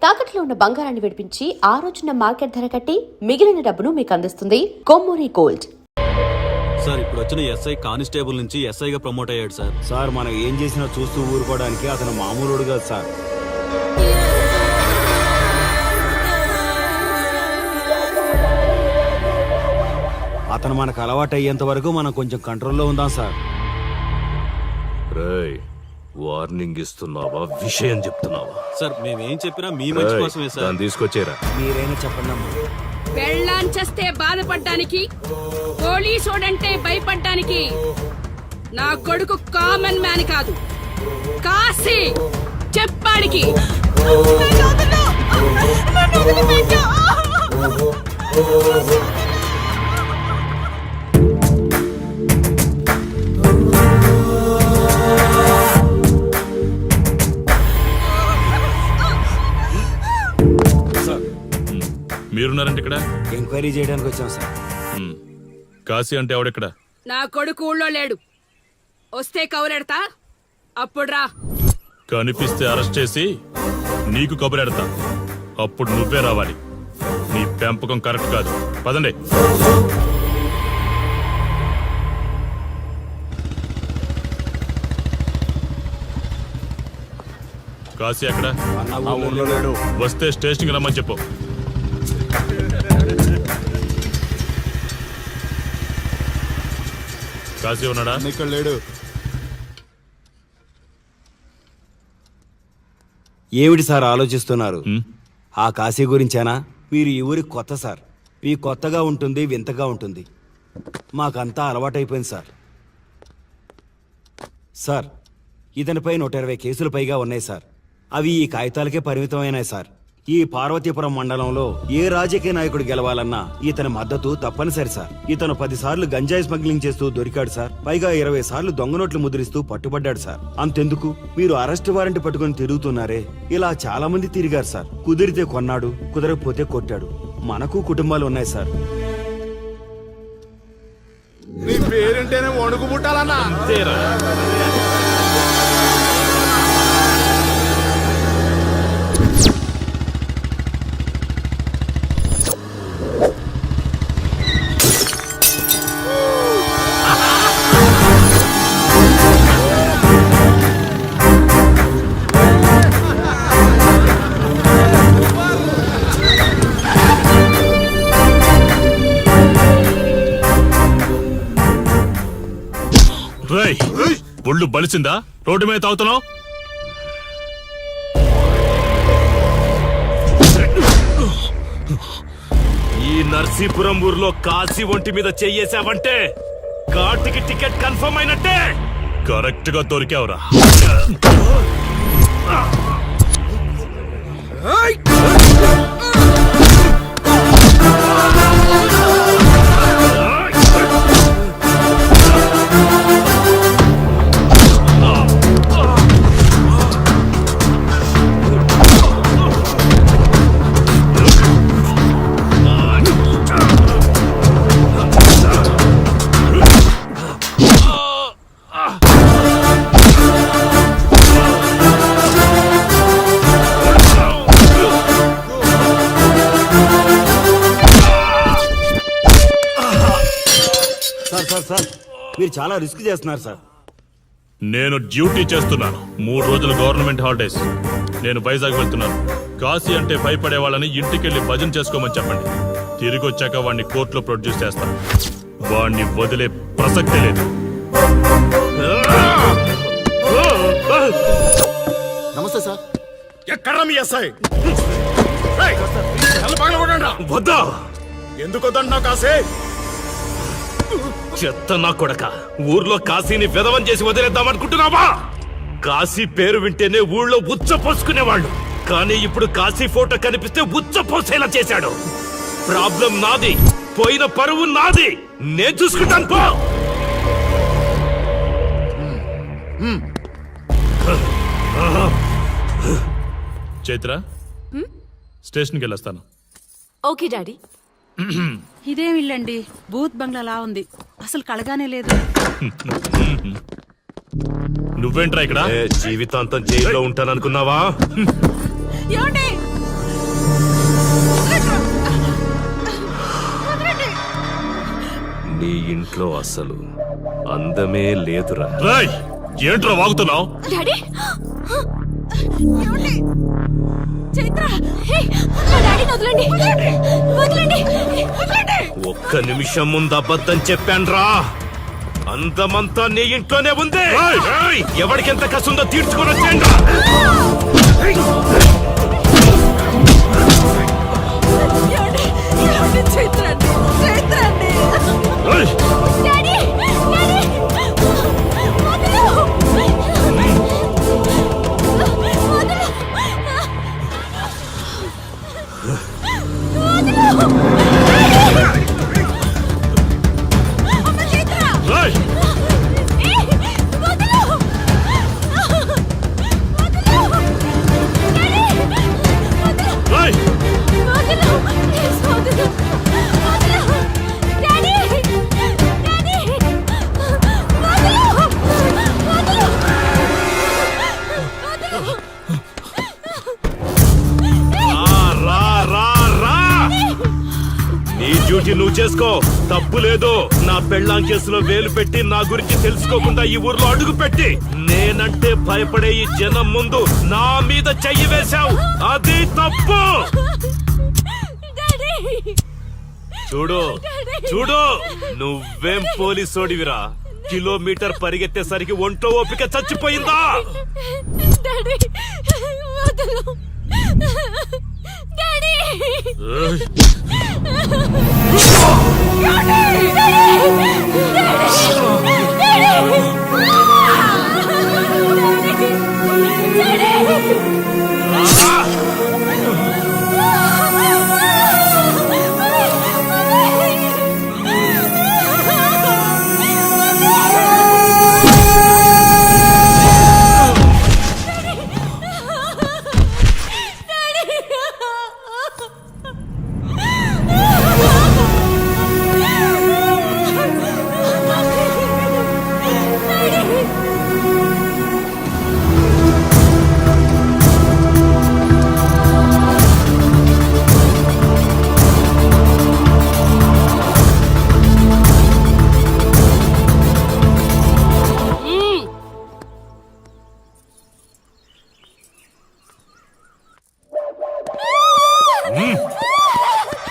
తాకట్లో ఉన్న బంగారాన్ని విడిపించి ఆ రోజున మార్కెట్ ధర కట్టి మిగిలిన డబ్బును మీకు అందిస్తుంది కొమ్మూరి గోల్డ్. సార్ ఇప్పుడు వచ్చిన ఎస్ఐ కానిస్టేబుల్ నుంచి ఎస్ఐగా ప్రమోట్ అయ్యాడు సార్. సార్ మనం ఏం చేసినా చూస్తూ ఊరుకోవడానికి అతను మామూలుడు కాదు సార్. అతను మనకు అలవాటు అయ్యేంత వరకు మనం కొంచెం కంట్రోల్లో ఉందాం సార్. రేయ్, వార్నింగ్ ఇస్తున్నావా విషయం చెప్తున్నావా? సార్ మేమేం చెప్పినా మీ మంచి కోసమే సార్. దాన్ని తీసుకొచ్చేరా. మీరైనా చెప్పండి అమ్మా. పెళ్ళాంచేస్తే బాధపడ్డానికి, పోలీసోడంటే భయపడ్డానికి నా కొడుకు కామన్ మ్యాన్ కాదు, కాశీ చెప్పాడికి. మీరున్నారంటే ఇక్కడ ఎంక్వైరీ చేయడానికి వచ్చాం సార్. కాశీ అంటే ఎవడెక్కడ? నా కొడుకు ఊళ్ళో లేడు, వస్తే కౌరెడతా, అప్పుడు రా. కనిపిస్తే అరెస్ట్ చేసి నీకు కబురెడతా, అప్పుడు నువ్వే రావాలి. నీ పెంపకం కరెక్ట్ కాదు. పదండి. కాశీ ఎక్కడ? వస్తే స్టేషన్కి రమ్మని చెప్పు. కాశీ ఉన్నాడా? ఇక్కడ లేడు. ఏమిటి సార్ ఆలోచిస్తున్నారు? ఆ కాశీ గురించేనా? మీరు ఈ ఊరికి కొత్త సార్. మీ కొత్తగా ఉంటుంది, వింతగా ఉంటుంది. మాకంతా అలవాటైపోయింది సార్. సార్, ఇతనిపై 120 కేసులు పైగా ఉన్నాయి సార్. అవి ఈ కాగితాలకే పరిమితమైనాయి సార్. ఈ పార్వతీపురం మండలంలో ఏ రాజకీయ నాయకుడు గెలవాలన్నా ఇతని మద్దతు తప్పనిసరి సార్. ఇతను 10 సార్లు గంజాయి స్మగ్లింగ్ చేస్తూ దొరికాడు సార్. పైగా 20 సార్లు దొంగ నోట్లు ముద్రిస్తూ పట్టుబడ్డాడు సార్. అంతెందుకు, మీరు అరెస్ట్ వారెంట్ పట్టుకుని తిరుగుతున్నారే, ఇలా చాలా మంది తిరిగారు సార్. కుదిరితే కొన్నాడు, కుదరకపోతే కొట్టాడు. మనకు కుటుంబాలు ఉన్నాయి సార్. నీ పేరంటేనే వణుకు పుట్టాలన్నా. ఒళ్ళు బలిసిందా? రోడ్డు మీద తాగుతున్నావు? ఈ నర్సీపురం ఊర్లో కాశీ ఒంటి మీద చెయ్యేసావంటే కార్టికి టికెట్ కన్ఫర్మ్ అయినట్టే. కరెక్ట్ గా దొరికావురా. సార్, మీరు చాలా రిస్క్ చేస్తున్నారు సార్. నేను డ్యూటీ చేస్తున్నాను. 3 రోజులు గవర్నమెంట్ హాలిడేస్. నేను వైజాగ్ వెళ్తున్నాను. కాశీ అంటే భయపడే వాళ్ళని ఇంటికెళ్ళి భజన చేసుకోమని చెప్పండి. తిరిగి వచ్చాక వాడిని కోర్టులో ప్రొడ్యూస్ చేస్తాను. వాడిని వదిలే ప్రసక్తే లేదు. నమస్తే సార్. ఎక్కడ మీ ఎస్ఐ? వద్దా? ఎందుకు వద్దన్నా కాశీ? చెత్త నా కొడక, ఊర్లో కాశీని విధవం చేసి వదిలేద్దామనుకుంటున్నావా? కాశీ పేరు వింటేనే ఊళ్ళో ఉచ్చ పోసుకునేవాళ్ళు, కానీ ఇప్పుడు కాశీ ఫోటో కనిపిస్తే ఉచ్చ పోసేలా చేశాడు. ప్రాబ్లం నాది, పోయిన పరువు నాది. నేను చూసుకుంటాను. పో. చైత్ర, స్టేషన్కి వెళ్ళొస్తాను. Okay daddy. ఇదేం ఇల్లండి, బూత్ బంగ్లాలా ఉంది, అసలు కళగానే లేదు. నువ్వేంట్రా ఇక్కడ? జీవితాంతం జైల్లో ఉంటాననుకున్నావా? ఇంట్లో అసలు అందమే లేదురా. రాయ్ ఏంట్రా వాగుతున్నావు? డాడీ ఏమండి? చైత్ర హే, మా డాడీని వదలండి వదలండి వదలండి. ఒక్క నిమిషం ముందు అబద్ధం చెప్పాన్రా. అందమంతా నీ ఇంట్లోనే ఉంది. ఏయ్, ఎవరికెంత కసుందో తీర్చుకొని వచ్చేయండి. ఏమండి? ఏమండి? చైత్ర అండి చైత్ర అండి. డాడీ డాడీ వదలు నీ డ్యూటీ నువ్వు చేసుకో, తప్పు లేదు. నా పెళ్ళాం కేసులో వేలు పెట్టి నా గురించి తెలుసుకోకుండా ఈ ఊర్లో అడుగు పెట్టి నేనంటే భయపడే ఈ జనం ముందు నా మీద చెయ్యి వేశావు, అది తప్పు. చూడు చూడు, నువ్వేం పోలీసోడివిరా? కిలోమీటర్ పరిగెత్తేసరికి ఒంట్లో ఓపిక చచ్చిపోయిందా? డాడీ వదలు డాడీ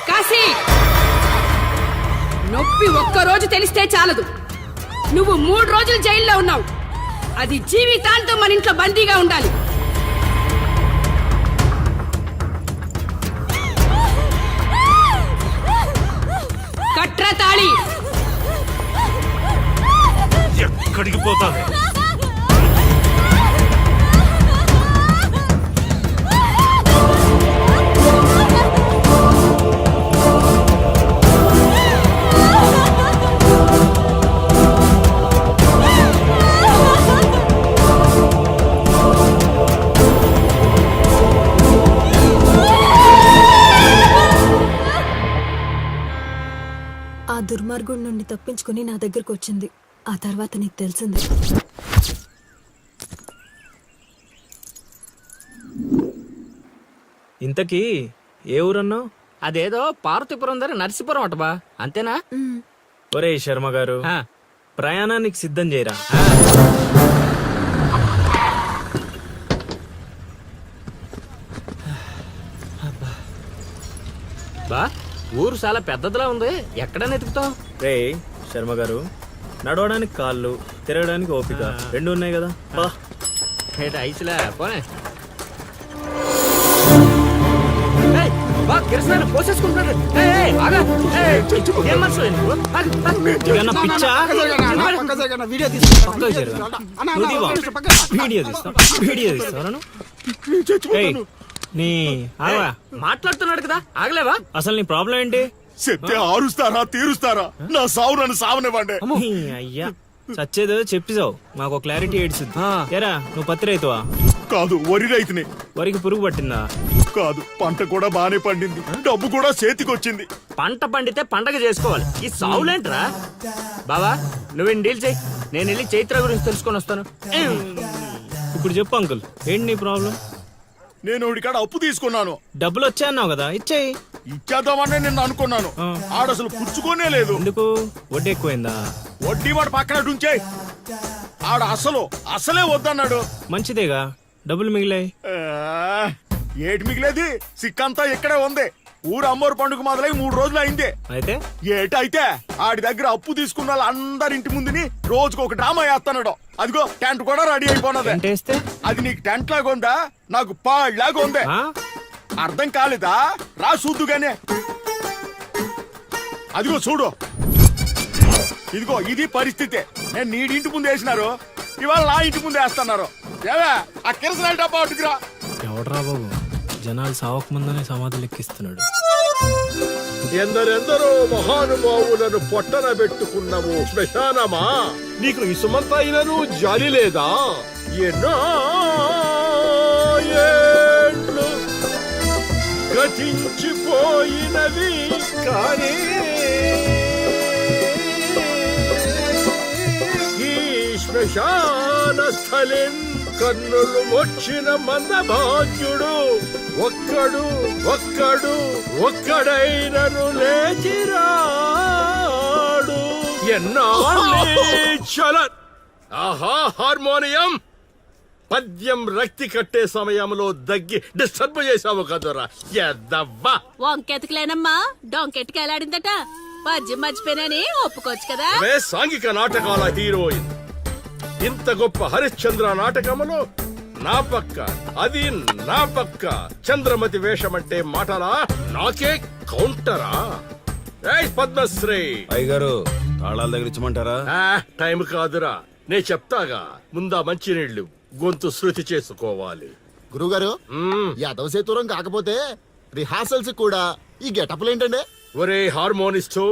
కాశీ, నొప్పి ఒక్క రోజు తెలిస్తే చాలదు. నువ్వు 3 రోజులు జైల్లో ఉన్నావు. అది జీవితాంతం మన ఇంట్లో బందీగా ఉండాలి. కట్రా తాళి. ఎక్కడికి పోతాను? ఆ దుర్మార్గుడి నుండి తప్పించుకుని నా దగ్గరకు వచ్చింది. ఆ తర్వాత నీకు తెలిసింది. ఇంతకీ ఏ ఊరన్నావు? అదేదో పార్వతీపురం దగ్గర నరసీపురం అటబా, అంతేనా? ఒరే శర్మ గారు, ప్రయాణానికి సిద్ధం చేయరా. బా, ఊరు చాలా పెద్దదిలా ఉంది. ఎక్కడైనా ఎతుకుతాం? రే శర్మ గారు, నడవడానికి కాళ్ళు, తిరగడానికి ఓపిక 2 ఉన్నాయి కదా. ఐసులా పోనే. మాట్లాడుతున్నాడు కదా, ఆగలేవా? అసలు నీ ప్రాబ్లం ఏంటి? చెప్తే ఆరుస్తారా తీరుస్తారా? నా సావు నన్ను సావనివ్వండి. అయ్యా, చచ్చేదో చెప్పిసావు, మాకు క్లారిటీ ఏడ్చుద్ది. ఏరా, నువ్వు పత్తి రైతువా? కాదు, వరి రైతుని. వరికి పురుగు పట్టిందా? కాదు, పంట కూడా బానే పండింది, డబ్బు కూడా చేతికొచ్చింది. పంట పండితే పండగ చేసుకోవాలి, ఈ సావులేంట్రా? బావా, నువ్వేం డీల్ చెయ్యి, నేను వెళ్ళి చైత్ర గురించి తెలుసుకొని వస్తాను. ఇప్పుడు చెప్పు అంకుల్, ఏంటి నీ ప్రాబ్లం? నేను ఇడికాడ అప్పు తీసుకున్నాను. డబ్బులు వచ్చాయన్నావు కదా, ఇచ్చేయి. ఇచ్చేద్దామని నిన్ను అనుకున్నాను ఆడసలు పుచ్చుకోనే లేదు. ఎందుకు వడ్డీ ఎక్కువైందా? వడ్డీ వాడు పక్కన ఉంచే. ఆడ అసలే వద్దన్నాడు. మంచిదేగా, డబ్బులు మిగిలాయి. ఏటి మిగిలేది? సిక్కంతా ఇక్కడే ఉంది. ఊరు అమ్మోరు పండుగ మొదలై 3 రోజులు అయింది. అయితే ఏటైతే ఆడి దగ్గర అప్పు తీసుకున్న వాళ్ళు అందరి ఇంటి ముందుని రోజుకు ఒక డ్రామా వేస్తున్నాడు. అదిగో టెంట్ కూడా రెడీ అయిపోయినది. టెంట్ వేస్తే? అది నీకు టెంట్ లాగా ఉందా? నాకు పాళ్ళలాగా ఉంది. ఆ? అర్థం కాలేదా? రా చూద్దుగానే. అదిగో చూడు, ఇదిగో ఇది పరిస్థితి. నేను నీ ఇంటి ముందు వేసినారు, ఇవాళ నా ఇంటి ముందు వేస్తున్నారు. ఏవే ఆ కిరసనాయిల్ డబ్బా అటుకురా. ఎవడరా బాబు, జనాలు సావక ముందనే సమాధులు ఎక్కిస్తున్నాడు. ఎందరెందరో మహానుభావులను పొట్టన పెట్టుకున్నావు శ్మశానమా, నీకు ఇసుమంతైనను జాలి లేదా? ఎన్నో ఏండ్లు గతించిపోయినవి కానీ ఈ శ్మశాన స్థలిన్ కన్నులు మొచ్చిన మందభాగ్యుడు ఒక్కడైనను లేచిరాడు. చల ఆహా హార్మోనియం పద్యం రక్తి కట్టే సమయంలో దగ్గి డిస్టర్బ్ చేశావు కదరా ఎద్దవ్వా. వంకెతకలేనమ్మా, డొంకెట్టుకు ఎలాడిందట. పద్యం మర్చిపోయినని ఒప్పుకోవచ్చు కదా. సాంఘిక నాటకాల హీరోయిన్ ఇంత గొప్ప హరిశ్చంద్ర నాటకములో నా పక్క చంద్రమతి వేషమంటే మాటలా? నాకే కౌంటరా? పద్మశ్రీ అయ్యగారు తాళాల దగ్గర ఇచ్చమంటారా? టైం కాదురా, నే చెప్తాగా. ముందా మంచినీళ్లు గొంతు శృతి చేసుకోవాలి. గురుగారు, యాదవ సేతురం కాకపోతే రిహార్సల్స్ కూడా ఈ గెటప్లు ఏంటండి? ఒరే హార్మోనిస్టు,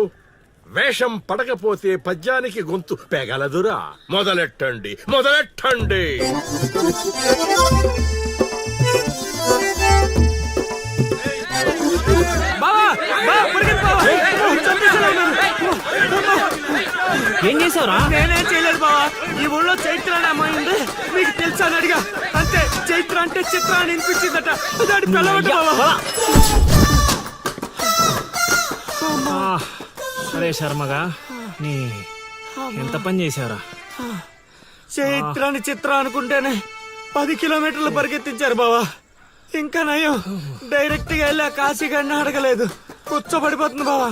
వేషం పడకపోతే పద్యానికి గొంతు పెగలదురా. మొదలెట్టండి. ఏం చేసావురా? నేనేం చేయలేదు బావా. ఈ ఊళ్ళో చైత్ర అనే అమ్మాయి ఉంది, మీకు తెలుసా అని అడిగా. అంతే, చైత్ర అంటే చిత్ర అని వినిపించిందట. దాని పిల్లవట బావా. అరే శర్మగా, నీ ఎంత పని చేశారా? చైత్రాన్ని చిత్ర అనుకుంటేనే 10 కిలోమీటర్లు పరిగెత్తించారు బావా. ఇంకా నయం, డైరెక్ట్ గా వెళ్ళా కాశీగాడిని అడగలేదు. కూర్చోబడిపోతుంది బావా.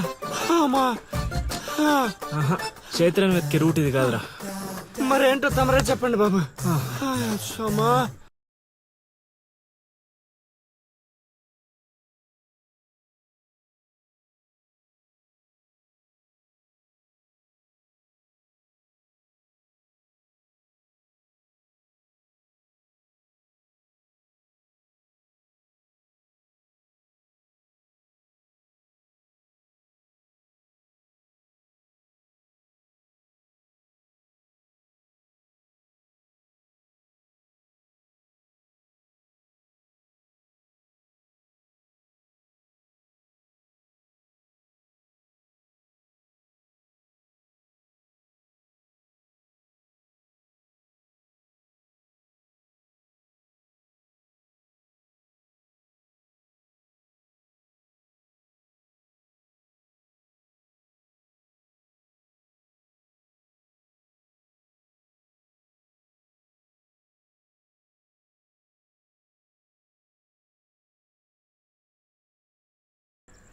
చైత్రాన్ని వెతికే రూట్ ఇది కాదురా. మరేంటో తమరే చెప్పండి బాబు.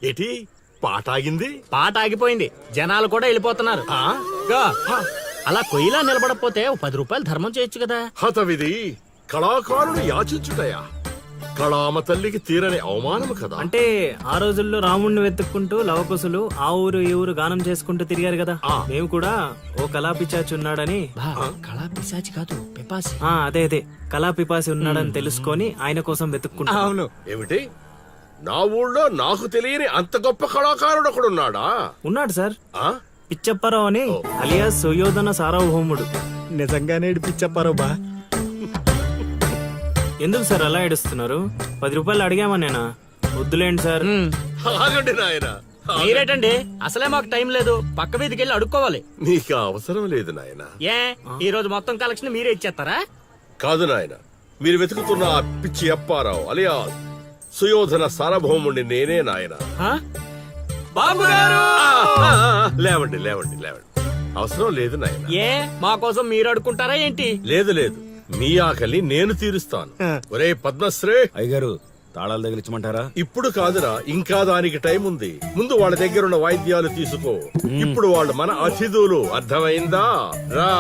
ఏటి పాట ఆగింది? పాట ఆగిపోయింది, జనాలు కూడా వెళ్ళిపోతున్నారు. అలా కొయ్యిలా నిలబడపోతే 10 రూపాయలు ధర్మం చేయొచ్చు కదా. హతవిధి కళాకారుడు యాచించుటయా? కళామ తల్లికి తీరని అవమానము కదా. అంటే ఆ రోజుల్లో రాముణ్ణి వెతుక్కుంటూ లవకుశులు ఆ ఊరు ఈ ఊరు గానం చేసుకుంటూ తిరిగారు కదా. మేము కూడా ఓ కళా పిశాచి ఉన్నాడని. కళా పిశాచి కాదు, పిపాసి. అదే కళా పిపాసి ఉన్నాడని తెలుసుకొని ఆయన కోసం వెతుక్కుంటా. అవును. ఏమిటి, నా ఊళ్ళో నాకు తెలియని అంత గొప్ప కళాకారుడు ఒకడున్నాడా? ఉన్నాడు సార్, పిచ్చప్పారావు అని, అలియాస్ సుయోధన సార్వభౌముడు. నిజంగానే పిచ్చప్పారావు బా. ఎందుకు సార్ అలా ఏడుస్తున్నారు? 10 రూపాయలు అడిగామా నేనా? వద్దులేండి సార్. ఆగండి నాయనా. మీరేటండి, అసలే మాకు టైం లేదు. పక్క వీధికి వెళ్ళి అడుక్కోవాలి. నీకు అవసరం లేదు నాయనా. ఈ రోజు మొత్తం కలెక్షన్ మీరే ఇచ్చేస్తారా? కాదు నాయన, మీరు వెతుకుతున్న ఆ పిచ్చి అప్పారావు అలియాస్ సుయోధన సార్వభౌముణ్ణి నేనే నాయన. ఆ? బాబు గారు లేవండి లేవండి లేవండి, అవసరం లేదు నాయన. ఏ మా కోసం మీరు అడుకుంటారా ఏంటి? లేదు లేదు, మీ ఆకలి నేను తీరుస్తాను. ఒరే పద్మశ్రీ, అయ్యగారు తాళాలు తగిలించమంటారా? ఇప్పుడు కాదురా, ఇంకా దానికి టైం ఉంది. ముందు వాళ్ళ దగ్గరున్న వాయిద్యాలు తీసుకో. ఇప్పుడు వాళ్ళు మన అతిథులు, అర్థమైందా? రా.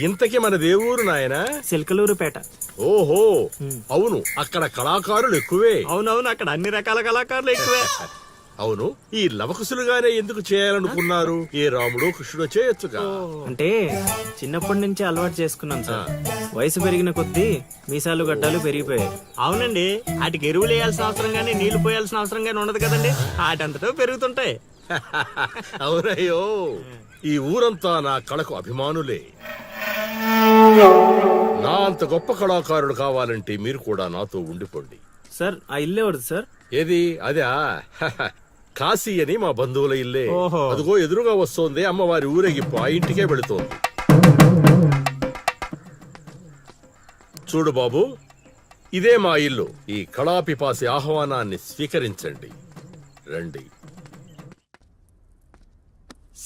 ఇంతకీ మన దేవురు నాయనా? సిల్కలూరుపేట. ఓహో, అవును, అక్కడ కళాకారులు ఎక్కువే. అవునవును, అక్కడ అన్ని రకాల కళాకారులు ఎక్కువే. అవును, ఈ లవకుశులుగానే ఎందుకు చేయాలనుకున్నారు? ఏ రాముడు కృష్ణుడు చేయొచ్చుగా. అంటే చిన్నప్పటి నుంచి అలవాటు చేసుకున్నాం సార్. వయసు పెరిగిన కొద్దీ మీసాలు గడ్డాలు పెరిగిపోయాయి. అవునండి, వాటికి ఎరువులు వేయాల్సిన అవసరం గానీ నీళ్లు పోయాల్సిన అవసరం గానీ ఉండదు కదండి. వాటంతటో పెరుగుతుంటాయి. అవునయ్యో, ఈ ఊరంతా నా కళకు అభిమానులే. నా అంత గొప్ప కళాకారుడు కావాలంటే మీరు కూడా నాతో ఉండిపోండి. సార్ ఆ ఇల్లే వద్దు సార్. ఏది అదా? కాశీ అని మా బంధువుల ఇల్లే. ఓహో. అదిగో ఎదురుగా వస్తోంది అమ్మవారి ఊరేగింపు, ఆ ఇంటికే వెళుతోంది. చూడు బాబు, ఇదే మా ఇల్లు. ఈ కళాపిపాసి ఆహ్వానాన్ని స్వీకరించండి. రండి.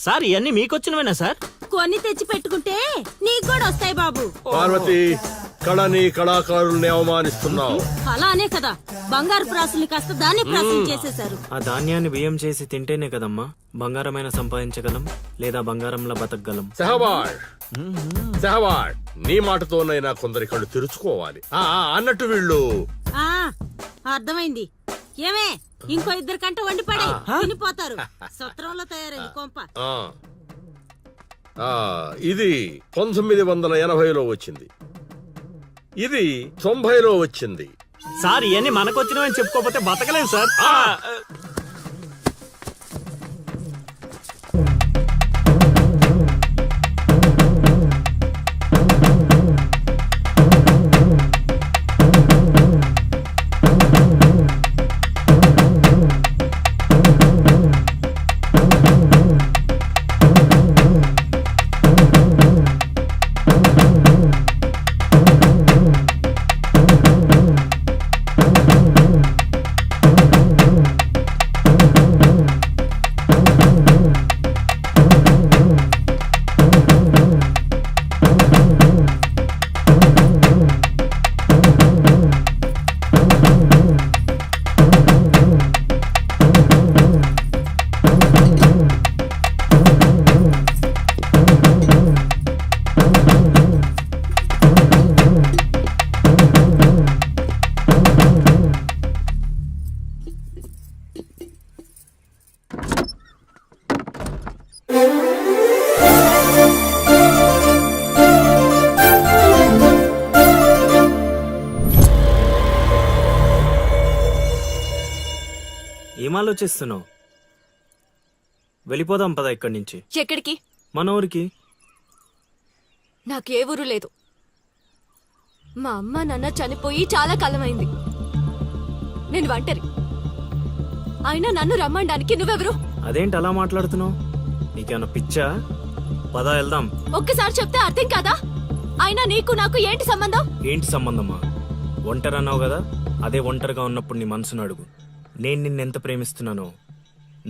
సార్ ఇవన్నీ మీకొచ్చినవేనా సార్? కొన్ని తెచ్చి పెట్టుకుంటే నీకు కూడా వస్తాయి బాబు. పార్వతి, కళని కళాకారుల్ని అవమానిస్తున్నావు. అలానే కదా బంగారు ప్రాసుల్ని కాస్త దాన్ని ప్రాసులు చేసేశారు. ఆ ధాన్యాన్ని బియ్యం చేసి తింటేనే కదమ్మా బంగారమైన సంపాదించగలం, లేదా బంగారంలో బతకగలం. సెహవాడ్, సెహవాడ్, నీ మాటతోనైనా కొందరి కళ్ళు తెరుచుకోవాలి. అన్నట్టు వీళ్ళు ఆ అర్థమైంది. ఏమే ఇంకో ఇద్దరు కంట వండి పడే తినిపోతారు. సత్రంలో తయారైంది కొంప. ఇది 1980లో వచ్చింది, ఇది 90లో వచ్చింది. సార్ ఇవన్నీ మనకొచ్చినవని చెప్పుకోకపోతే బతకలేదు సార్. ఏం ఆలోచిస్తున్నావు? వెళ్ళిపోదాం పద ఇక్కడి నుంచి. ఎక్కడికి? మన ఊరికి. నాకే ఊరు లేదు. మా అమ్మ నాన్న చనిపోయి చాలా కాలమైంది. నేను ఒంటరి. అయినా నన్ను రమ్మడానికి నువ్వెవరు? అదేంటి అలా మాట్లాడుతున్నావు? నీకేమన్నా పిచ్చా? పద వెళ్దాం. ఒక్కసారి చెప్తే అర్థం కాదా? అయినా నీకు నాకు ఏంటి సంబంధం? ఏంటి సంబంధమా? ఒంటరి అన్నావు కదా, అదే ఒంటరిగా ఉన్నప్పుడు నీ మనసును అడుగు. నేను నిన్నెంత ప్రేమిస్తున్నానో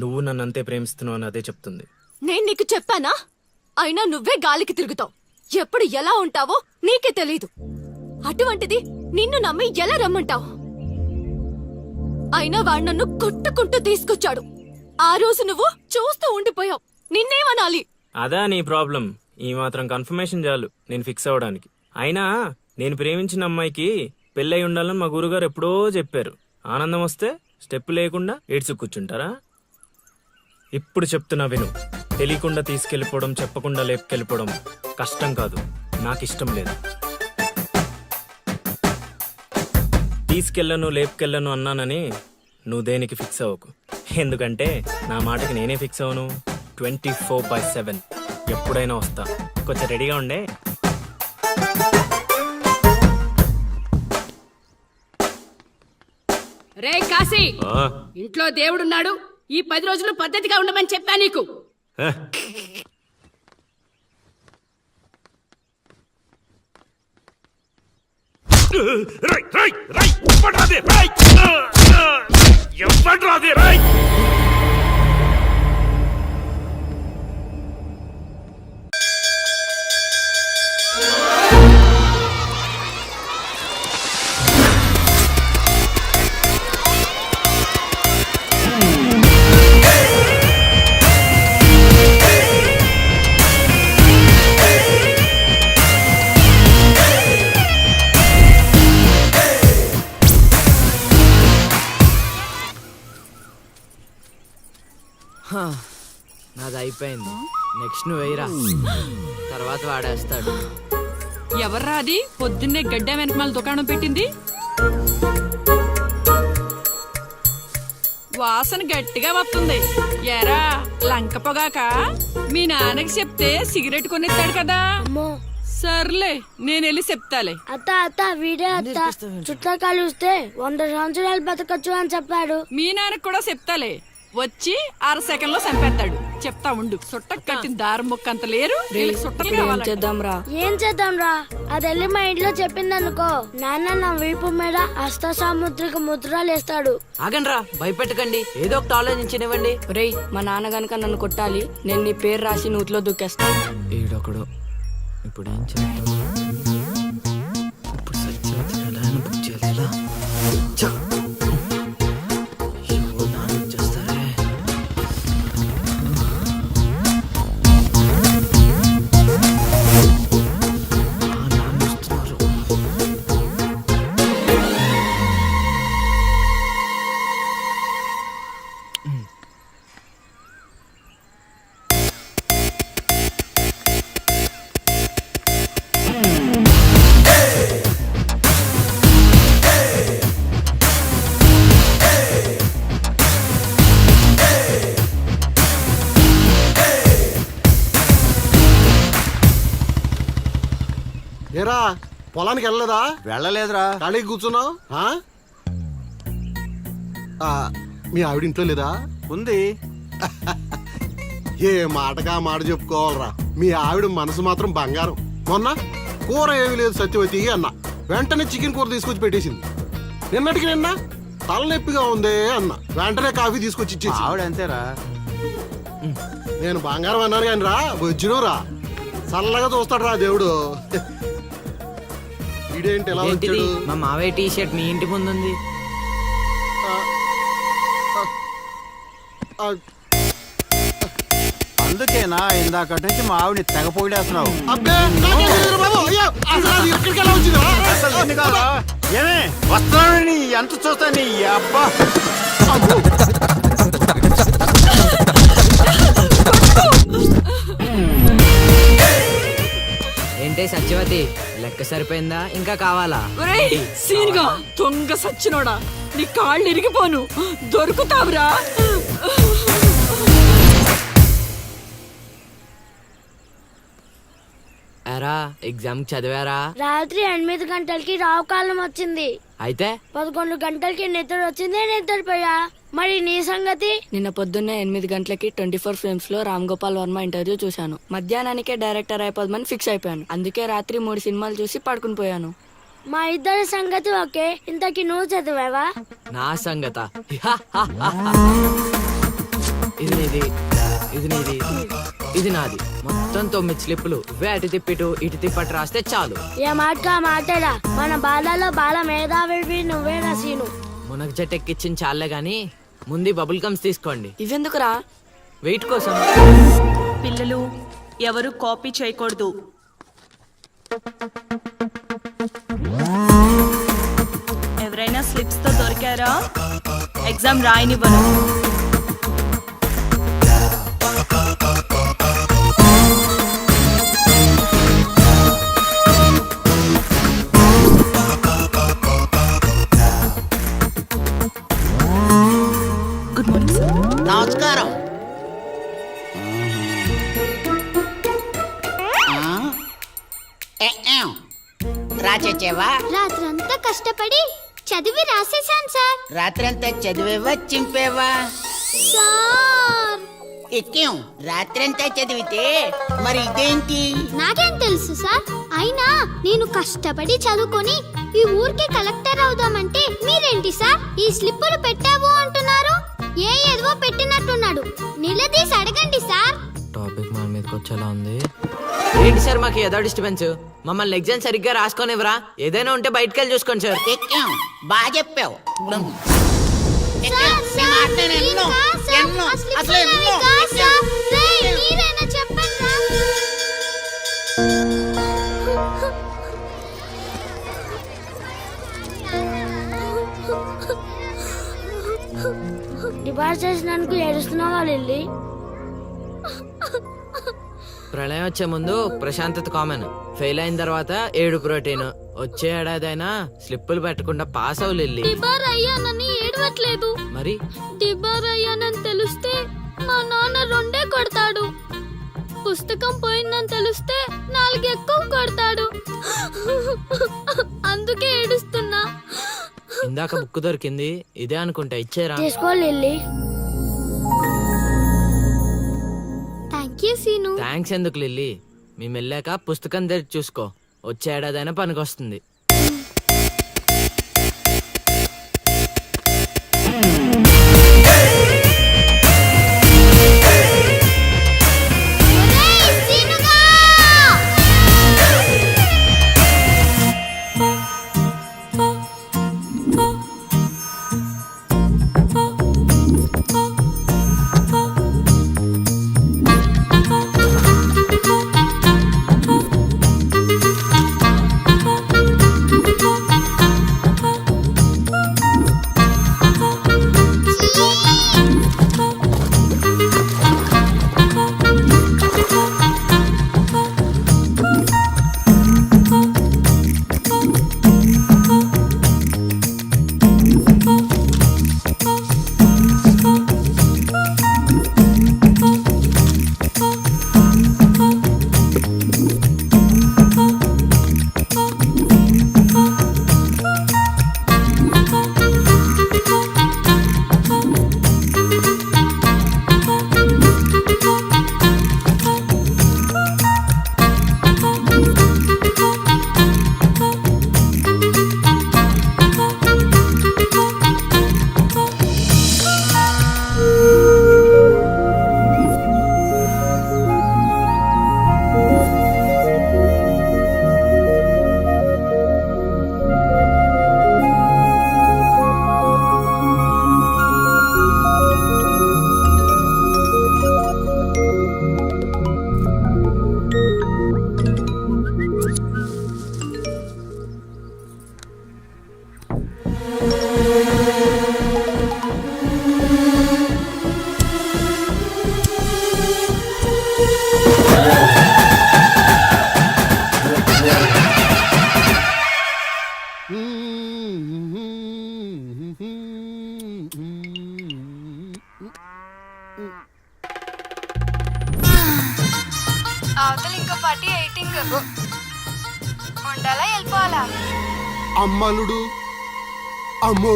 నువ్వు నన్ను అంతే ప్రేమిస్తున్నావు అని అదే చెప్తుంది. నేను నీకు చెప్పానా? అయినా నువ్వే గాలికి తిరుగుతావు. ఎప్పుడు ఎలా ఉంటావో నీకే తెలీదు. అటువంటిది నిన్ను నమ్మి ఎలా రమ్మంటావు? అయినా వాడు నన్ను కొట్టుకుంటూ తీసుకొచ్చాడు. ఆ రోజు నువ్వు చూస్తూ ఉండిపోయావు. నిన్నేమనాలి? అదా నీ ప్రాబ్లం? ఈ మాత్రం కన్ఫర్మేషన్ చాలు నేను ఫిక్స్ అవ్వడానికి. అయినా నేను ప్రేమించిన అమ్మాయికి పెళ్ళై ఉండాలని మా గురుగారు ఎప్పుడో చెప్పారు. ఆనందం వస్తే స్టెప్ లేకుండా ఏడ్చు కూర్చుంటారా? ఇప్పుడు చెప్తున్నా విను. తెలియకుండా తీసుకెళ్లిపోవడం, చెప్పకుండా లేపుకెళ్ళిపోవడం కష్టం కాదు, నాకిష్టం లేదు. తీసుకెళ్ళను లేపుకెళ్ళను అన్నానని నువ్వు దేనికి ఫిక్స్ అవ్వకు. ఎందుకంటే నా మాటకి నేనే ఫిక్స్ అవ్వను. 24/7 ఎప్పుడైనా వస్తా. కొంచెం రెడీగా ఉండే. రే కాశీ, ఇంట్లో దేవుడున్నాడు. ఈ 10 రోజులు పద్ధతిగా ఉండమని చెప్పా నీకు. రేయ్, రేయ్, రేయ్, ఇవ్వండ్రాది, రేయ్. ఇవ్వండ్రాది, రేయ్. నాది అయిపోయింది. నెక్స్ట్ నువ్వు వేయరా, తర్వాత వాడేస్తాడు. ఎవర్రా అది పొద్దున్నే గడ్డ వెనకమాల దుకాణం పెట్టింది? వాసన గట్టిగా వస్తుంది. ఎరా లంక పొగాక? మీ నాన్నకి చెప్తే సిగరెట్ కొనిస్తాడు కదా. సర్లే నేను వెళ్ళి చెప్తాలే. అత్త అత్త వీడే అత్త చుట్టూ కలిస్తే 100 సంవత్సరాలు బతకచ్చు అని చెప్పాడు. మీ నాన్నకి కూడా చెప్తాలే, వచ్చి 6 సెకండ్లో చంపేస్తాడు. చెప్తా ఉండు. సుట్ట కట్టిన దారం ముక్క అంత లేరు. ఏం చేద్దాం రా? అది వెళ్ళి మా ఇంట్లో చెప్పింది అనుకో, నాన్న నా వీపు మీద హస్త సాముద్రిక ముద్రలు వేస్తాడు. ఆగండ్రా, భయపెట్టకండి, ఏదో ఒకటి ఆలోచించనివ్వండి. రేయ్, మా నాన్న గనక నన్ను కొట్టాలి, నేను నీ పేరు రాసి నూతిలో దూకేస్తాను. ఈడొకడు. ఇప్పుడు ఏం చేద్దాం? ఇప్పుడు సత్యవతి ఎలా బుక్ చేయాలి? ఏరా పొలానికి వెళ్ళలేదా? వెళ్ళలేదురా. ఖాళీకి కూర్చున్నావు? మీ ఆవిడ ఇంట్లో లేదా? ఉంది. ఏ మాటగా మాట చెప్పుకోవాలరా, మీ ఆవిడ మనసు మాత్రం బంగారం. మొన్న కూర ఏమి లేదు సత్యవతి అన్న, వెంటనే చికెన్ కూర తీసుకొచ్చి పెట్టేసింది. నిన్నటికి నిన్న తలనొప్పిగా ఉంది అన్న, వెంటనే కాఫీ తీసుకొచ్చి ఇచ్చేసి. ఆవిడ అంతేరా. నేను బంగారం అన్నాను కానీ రా వచ్చినరా, చల్లగా చూస్తాడు రా దేవుడు. ఇదేంటి ఎలా వచ్చాడు? మా మావయ్య టీ షర్ట్ మీ ఇంటి ముందుంది. అందుకేనా ఇందాకటి నుంచి మా ఆవిడని తెగ పొగిడేస్తున్నావు? అబ్బే నాకేం తెలియదురా బాబు. అయ్యో, అసలు అది ఎక్కడికి ఎలా వచ్చిందిరా? అసలు ఎన్ని కాదా? ఏమే వస్తున్నానని ఎంత చూస్తా నీ అబ్బా. ఏంటే సత్యవతి, లెక్క సరిపోయిందా? ఇంకా కావాలా? సీన్గా దొంగ సచ్చినోడా, నీ కాళ్ళు ఇరిగిపోను, దొరుకుతావురా. ఎరా ఎగ్జామ్ చదివారా? రాత్రి 8 గంటలకి రావు కాలం వచ్చింది. అయితే 11 గంటలకి నిద్ర వచ్చింది, నిద్రపోయా. మరి నీ సంగతి? నిన్న పొద్దున్నే 8 గంటలకి 24 ఫిల్మ్స్ లో రామ్ గోపాల్ వర్మ ఇంటర్వ్యూ చూశాను. మధ్యాహ్నానికే డైరెక్టర్ అయిపోదామని ఫిక్స్ అయిపోయాను. అందుకే రాత్రి 3 సినిమాలు చూసి పడుకుని పోయాను. మా ఇద్దరి సంగతి ఓకే. ఇంతకి నువ్వు చదివావా? నా సంగత ఇది నీది, ఇది నీది, ఇది నాది. మొత్తం 9 స్లిప్పులు. ఇవే అటు తిప్పిటు ఇటు తిప్పటి రాస్తే చాలు. ఏ మాటగా మాటేరా, మన బాలలో బాల మేధావి నువ్వే రసీను. మునగ చెట్టు ఎక్కిచ్చిన చాలే గాని ముందు బబుల్ గమ్స్ తీసుకోండి. ఇవెందుకురా? వెయిట్ కోసం. పిల్లలు ఎవరు కాపీ చేయకూడదు. ఎవరైనా స్లిప్స్ తో దొరికారా? ఎగ్జామ్ రాయనివ్వను. Good morning sir. నమస్కారం. రాచేవా? రాత్రంతా కష్టపడి చదివి రాసేసాను సార్. రాత్రంతా చదివేవా చింపేవా? సార్ ఎక్కేం రాత్రంతా చదివితే మరి ఇదేంటి? నాకేం తెలుసు సార్, అయినా నేను కష్టపడి చదువుకొని ఈ ఊరికి కలెక్టర్ అవుదామంటే మీరేంటి సార్ ఈ స్లిప్పులు పెట్టావు అంటున్నారు? ఏ ఏదో పెట్టినట్టున్నాడు, నిలదీసి అడగండి సార్. టాపిక్ మన మీదకి వచ్చేలా ఉంది. ఏంటి సార్ మాకు ఏదో డిస్టర్బెన్స్? మమ్మల్ని ఎగ్జామ్ సరిగ్గా రాసుకోనివ్వరా? ఏదైనా ఉంటే బయటకు వెళ్ళి చూసుకోండి సార్. బాగా చెప్పావు. డిబార్ చేసినందుకు ఏడుస్తున్నావా లిల్లీ? ప్రళయం వచ్చే ముందు ప్రశాంతత కామన్, ఫెయిల్ అయిన తర్వాత ఏడు ప్రోటీన్. వచ్చే ఏడాదైనా స్లిప్పులు పెట్టకుండా పాస్ అవ్వలేదు. డిబార్ అయ్యానని ఏడవట్లేదు. మరి డిబార్ అయ్యానని తెలిస్తే మా నాన్న 2 కొడతాడు. పుస్తకం పోయిందని తెలిస్తే 4 ఎక్కువ కొడతాడు. అందుకే ఏడుస్తున్నా. ఇందాక బుక్ దొరికింది, ఇదే అనుకుంటా, ఇచ్చేరా? తీసుకో Lily. Thank you Seenu. Thanks ఎందుకు లిల్లీ? మేము వెళ్ళాక పుస్తకం తెరిచి చూసుకో, వచ్చే ఏడాదైనా పనికొస్తుంది. అవతల ఇంకో పార్టీ 18 ఉండాలా వెళ్ళిపోవాలా? అమ్మలుడు అమ్మో.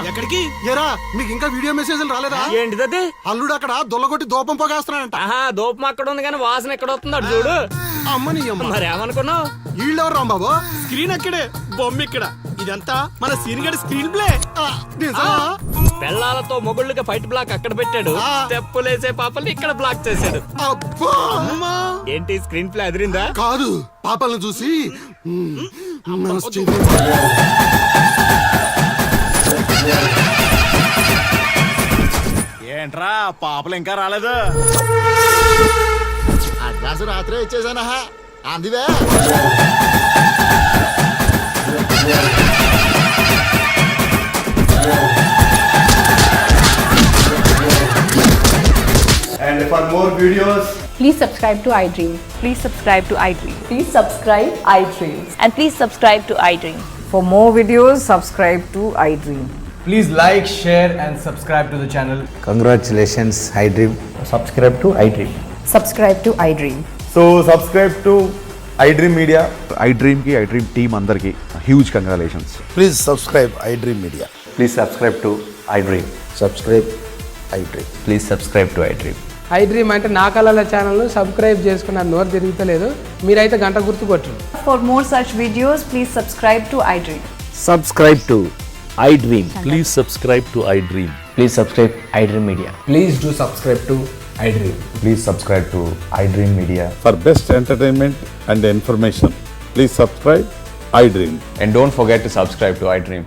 ఎక్కడికి? ఏరా మీకు ఇంకా వీడియో మెసేజ్లు రాలేదా? ఏంటిదది? అల్లుడు అక్కడ దొల్లగొట్టి దూపం పొగేస్తున్నాడంట. ఆహా, దూపం అక్కడ ఉంది కానీ వాసన ఎక్కడ వస్తున్నాడు చూడు. అమ్మని అమ్మ. మరి ఏమనుకున్నావు? వీళ్ళెవరు రాంబాబు? స్క్రీన్ అక్కడే, బొమ్మ ఇక్కడ. ఇదంతా మన సీన్ గడి స్క్రీన్ ప్లే. పెళ్ళాలతో మొగుళ్ళుగా ఫైట్ బ్లాక్ అక్కడ పెట్టాడు, తెప్పులేసే పాపల్ని ఇక్కడ బ్లాక్ చేశాడు. అబ్బా! ఏంటి స్క్రీన్ ప్లే అదిరిందా? కాదు, పాపలను చూసి ఏంట్రా పాపలు ఇంకా రాలేదు? అడ్వాన్స్ రాత్రే ఇచ్చేసానా అందివే. And for more videos, Please subscribe to iDream. Please subscribe to iDream. Please subscribe iDream. And please subscribe to iDream. For more videos, subscribe to iDream. Please like, share and subscribe to the channel. I dream media, I dream team అందరికి huge congratulations. Please subscribe I dream media. Please subscribe to I dream. Subscribe I dream. Please subscribe to I dream. I dream అంటే నా కళల channel subscribe చేసుకున్న నోరు తిరుగుతలేదు, మీరైతే గంట గుర్తు కొట్టండి. For more such videos, please subscribe to iDream. Subscribe to I dream. Please subscribe to I dream. Please subscribe I dream media. Please do subscribe to iDream. Please subscribe to I dream media. For best entertainment and information please subscribe I dream. And don't forget to subscribe to I dream.